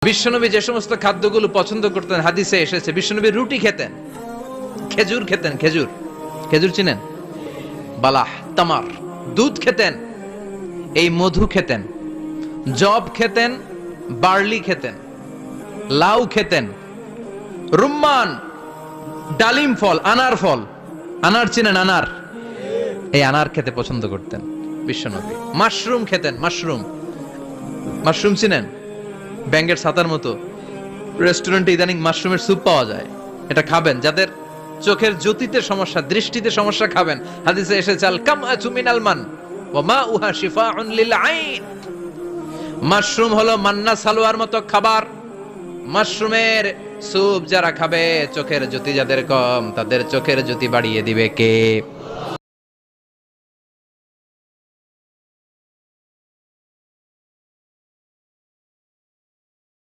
বিশ্বনবী যে সমস্ত খাদ্যগুলো পছন্দ করতেন হাদিসে এসেছে। বিশ্বনবী রুটি খেতেন, খেজুর খেতেন, খেজুর, খেজুর চিনেন? বালাহ, তামার, দুধ খেতেন, এই মধু খেতেন, জব খেতেন, বার্লি খেতেন, লাউ খেতেন, রুম্মান, ডালিম ফল, আনার ফল, আনার চিনেন? আনার, এই আনার খেতে পছন্দ করতেন বিশ্বনবী। মাশরুম খেতেন, মাশরুম, মাশরুম চিনেন? ব্যাঙের ছাতার মতো। রেস্টুরেন্টে ইদানিং মাশরুমের স্যুপ পাওয়া যায়, এটা খাবেন। যাদের চোখের জ্যোতিতে সমস্যা, দৃষ্টিতে সমস্যা, খাবেন। হাদিসে এসেছে আল কামআতু মিনাল মান ওয়া মাউহা শিফাউন লিল আইন। মাশরুম হলো মান্না সালোয়ার মতো খাবার। মাশরুমের স্যুপ যারা খাবে, চোখের জ্যোতি যাদের কম, তাদের চোখের জ্যোতি বাড়িয়ে দিবে কে?